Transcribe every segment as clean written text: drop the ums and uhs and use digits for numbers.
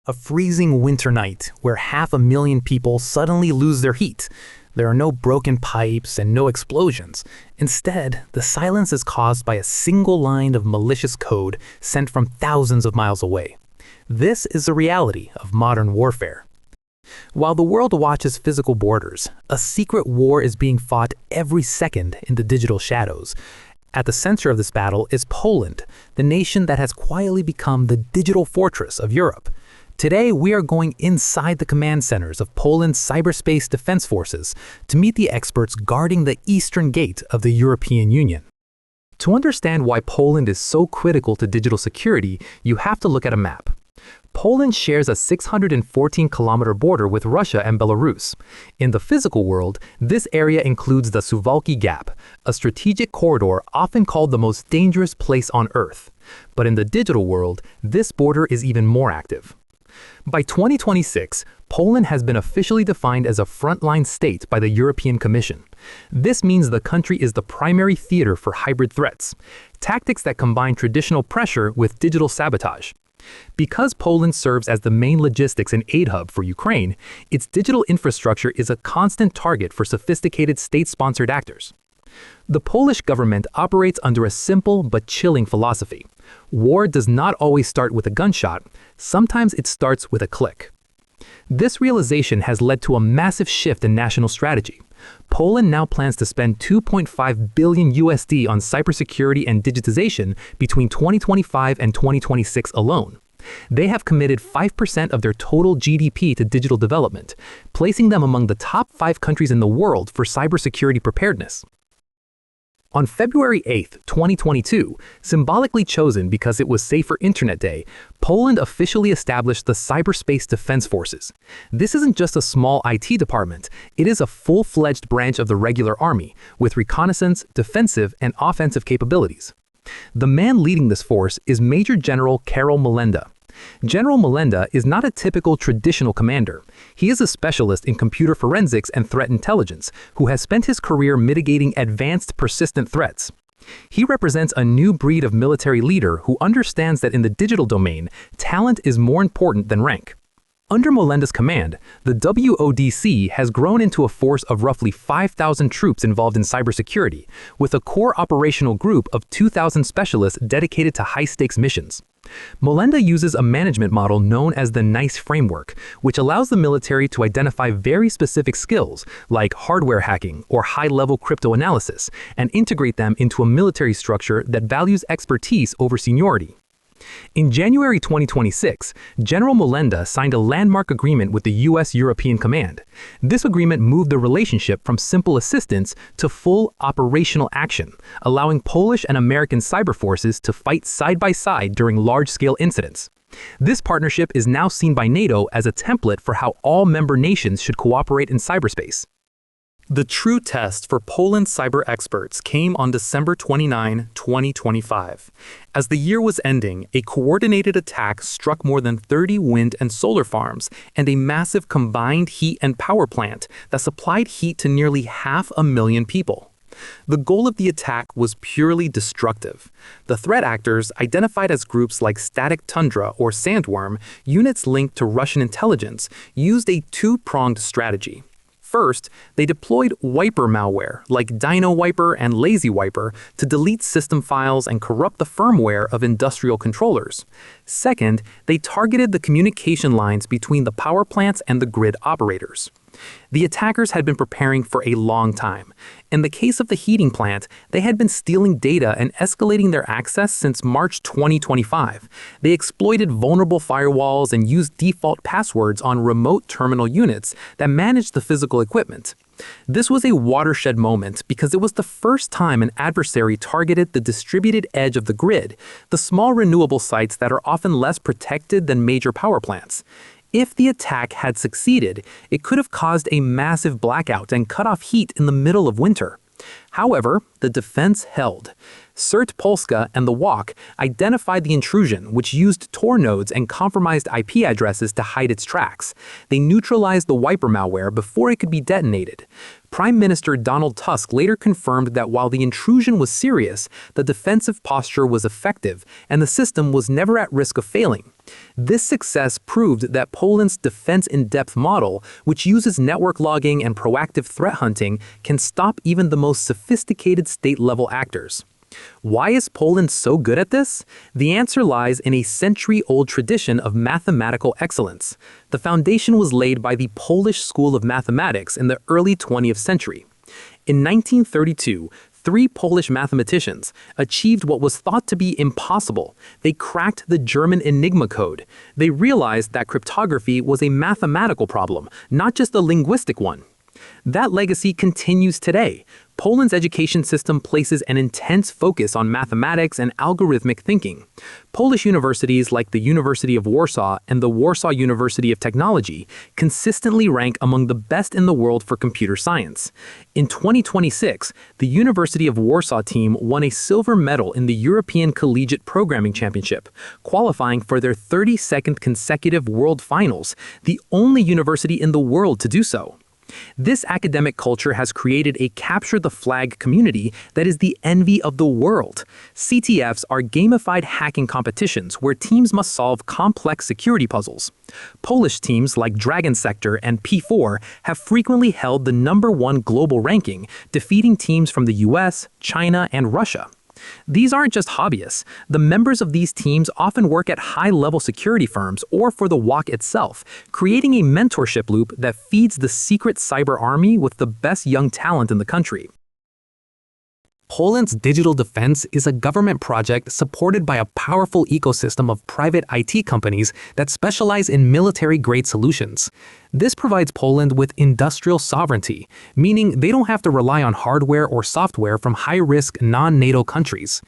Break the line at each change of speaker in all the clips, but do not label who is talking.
A freezing winter night where 500,000 people suddenly lose their heat. There are no broken pipes and no explosions. Instead, the silence is caused by a single line of malicious code sent from thousands of miles away. This is the reality of modern warfare. While the world watches physical borders, a secret war is being fought every second in the digital shadows. At the center of this battle is Poland, the nation that has quietly become the digital fortress of Europe. Today, we are going inside the command centers of Poland's cyberspace defense forces to meet the experts guarding the eastern gate of the European Union. To understand why Poland is so critical to digital security, you have to look at a map. Poland shares a 614-kilometer border with Russia and Belarus. In the physical world, this area includes the Suwalki Gap, a strategic corridor often called the most dangerous place on Earth. But in the digital world, this border is even more active. By 2026, Poland has been officially defined as a frontline state by the European Commission. This means the country is the primary theater for hybrid threats, tactics that combine traditional pressure with digital sabotage. Because Poland serves as the main logistics and aid hub for Ukraine, its digital infrastructure is a constant target for sophisticated state-sponsored actors. The Polish government operates under a simple but chilling philosophy. War does not always start with a gunshot, sometimes it starts with a click. This realization has led to a massive shift in national strategy. Poland now plans to spend $2.5 billion on cybersecurity and digitization between 2025 and 2026 alone. They have committed 5% of their total GDP to digital development, placing them among the top 5 countries in the world for cybersecurity preparedness. On February 8, 2022, symbolically chosen because it was Safer Internet Day, Poland officially established the Cyberspace Defense Forces. This isn't just a small IT department, it is a full-fledged branch of the regular army, with reconnaissance, defensive, and offensive capabilities. The man leading this force is Major General Karol Malenda. General Malenda is not a typical traditional commander. He is a specialist in computer forensics and threat intelligence who has spent his career mitigating advanced persistent threats. He represents a new breed of military leader who understands that in the digital domain, talent is more important than rank. Under Malenda's command, the WODC has grown into a force of roughly 5,000 troops involved in cybersecurity, with a core operational group of 2,000 specialists dedicated to high-stakes missions. Malenda uses a management model known as the NICE framework, which allows the military to identify very specific skills, like hardware hacking or high-level crypto analysis, and integrate them into a military structure that values expertise over seniority. In January 2026, General Malenda signed a landmark agreement with the U.S. European Command. This agreement moved the relationship from simple assistance to full operational action, allowing Polish and American cyber forces to fight side by side during large-scale incidents. This partnership is now seen by NATO as a template for how all member nations should cooperate in cyberspace. The true test for Poland's cyber experts came on December 29, 2025. As the year was ending, a coordinated attack struck more than 30 wind and solar farms and a massive combined heat and power plant that supplied heat to nearly 500,000 people. The goal of the attack was purely destructive. The threat actors, identified as groups like Static Tundra or Sandworm, units linked to Russian intelligence, used a two-pronged strategy. First, they deployed wiper malware like Dino Wiper and Lazy Wiper to delete system files and corrupt the firmware of industrial controllers. Second, they targeted the communication lines between the power plants and the grid operators. The attackers had been preparing for a long time. In the case of the heating plant, they had been stealing data and escalating their access since March 2025. They exploited vulnerable firewalls and used default passwords on remote terminal units that managed the physical equipment. This was a watershed moment because it was the first time an adversary targeted the distributed edge of the grid, the small renewable sites that are often less protected than major power plants. If the attack had succeeded, it could have caused a massive blackout and cut off heat in the middle of winter. However, the defense held. CERT Polska and the WOC identified the intrusion, which used Tor nodes and compromised IP addresses to hide its tracks. They neutralized the wiper malware before it could be detonated. Prime Minister Donald Tusk later confirmed that while the intrusion was serious, the defensive posture was effective and the system was never at risk of failing. This success proved that Poland's defense-in-depth model, which uses network logging and proactive threat hunting, can stop even the most sophisticated state-level actors. Why is Poland so good at this? The answer lies in a century-old tradition of mathematical excellence. The foundation was laid by the Polish School of Mathematics in the early 20th century. In 1932, 3 Polish mathematicians achieved what was thought to be impossible. They cracked the German Enigma code. They realized that cryptography was a mathematical problem, not just a linguistic one. That legacy continues today. Poland's education system places an intense focus on mathematics and algorithmic thinking. Polish universities like the University of Warsaw and the Warsaw University of Technology consistently rank among the best in the world for computer science. In 2026, the University of Warsaw team won a silver medal in the European Collegiate Programming Championship, qualifying for their 32nd consecutive World Finals, the only university in the world to do so. This academic culture has created a capture-the-flag community that is the envy of the world. CTFs are gamified hacking competitions where teams must solve complex security puzzles. Polish teams like Dragon Sector and P4 have frequently held the #1 global ranking, defeating teams from the US, China, and Russia. These aren't just hobbyists. The members of these teams often work at high-level security firms or for the WOC itself, creating a mentorship loop that feeds the secret cyber army with the best young talent in the country. Poland's digital defense is a government project supported by a powerful ecosystem of private IT companies that specialize in military-grade solutions. This provides Poland with industrial sovereignty, meaning they don't have to rely on hardware or software from high-risk non-NATO countries.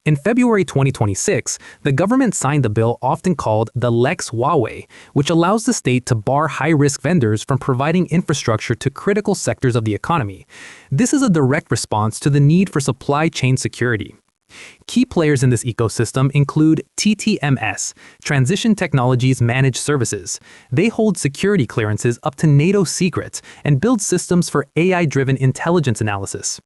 In February 2026, the government signed the bill often called the Lex Huawei, which allows the state to bar high-risk vendors from providing infrastructure to critical sectors of the economy. This is a direct response to the need for supply chain security. Key players in this ecosystem include TTMS, Transition Technologies Managed Services. They hold security clearances up to NATO secrets and build systems for AI-driven intelligence analysis.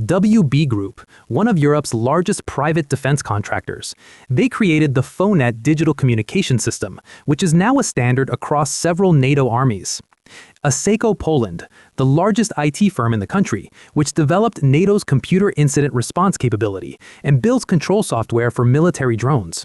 WB Group, one of Europe's largest private defense contractors. They created the FONET digital communication system, which is now a standard across several NATO armies. Asseco Poland, the largest IT firm in the country, which developed NATO's computer incident response capability and builds control software for military drones.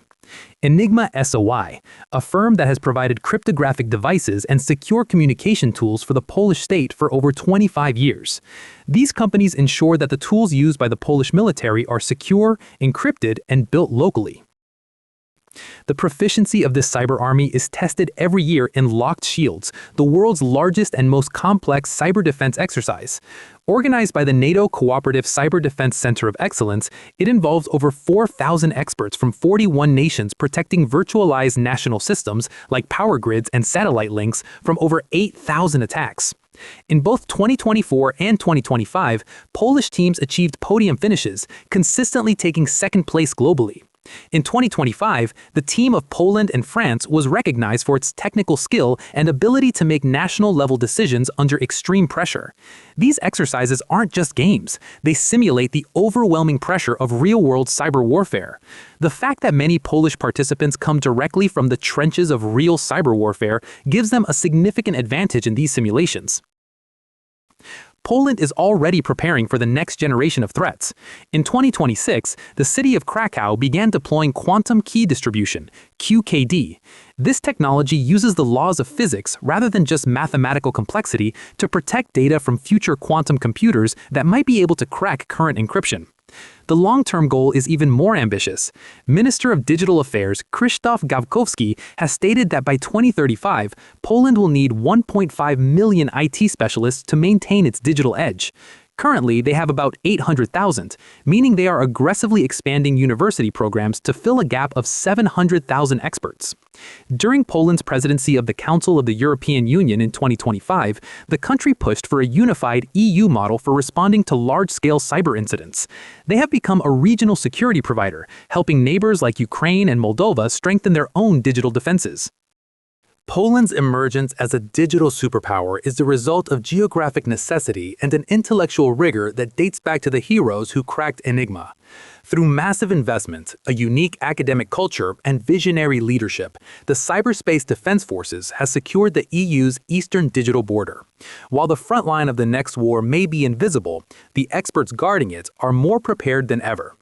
Enigma SOI, a firm that has provided cryptographic devices and secure communication tools for the Polish state for over 25 years. These companies ensure that the tools used by the Polish military are secure, encrypted, and built locally. The proficiency of this cyber army is tested every year in Locked Shields, the world's largest and most complex cyber defense exercise. Organized by the NATO Cooperative Cyber Defense Center of Excellence, it involves over 4,000 experts from 41 nations protecting virtualized national systems like power grids and satellite links from over 8,000 attacks. In both 2024 and 2025, Polish teams achieved podium finishes, consistently taking second place globally. In 2025, the team of Poland and France was recognized for its technical skill and ability to make national-level decisions under extreme pressure. These exercises aren't just games. They simulate the overwhelming pressure of real-world cyber warfare. The fact that many Polish participants come directly from the trenches of real cyber warfare gives them a significant advantage in these simulations. Poland is already preparing for the next generation of threats. In 2026, the city of Krakow began deploying quantum key distribution, QKD. This technology uses the laws of physics rather than just mathematical complexity to protect data from future quantum computers that might be able to crack current encryption. The long-term goal is even more ambitious. Minister of Digital Affairs Krzysztof Gawkowski has stated that by 2035, Poland will need 1.5 million IT specialists to maintain its digital edge. Currently, they have about 800,000, meaning they are aggressively expanding university programs to fill a gap of 700,000 experts. During Poland's presidency of the Council of the European Union in 2025, the country pushed for a unified EU model for responding to large-scale cyber incidents. They have become a regional security provider, helping neighbors like Ukraine and Moldova strengthen their own digital defenses. Poland's emergence as a digital superpower is the result of geographic necessity and an intellectual rigor that dates back to the heroes who cracked Enigma. Through massive investment, a unique academic culture, and visionary leadership, the Cyberspace Defense Forces has secured the EU's eastern digital border. While the front line of the next war may be invisible, the experts guarding it are more prepared than ever.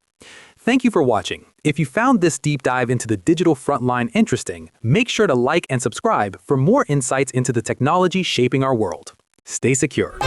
Thank you for watching. If you found this deep dive into the digital frontline interesting, make sure to like and subscribe for more insights into the technology shaping our world. Stay secure.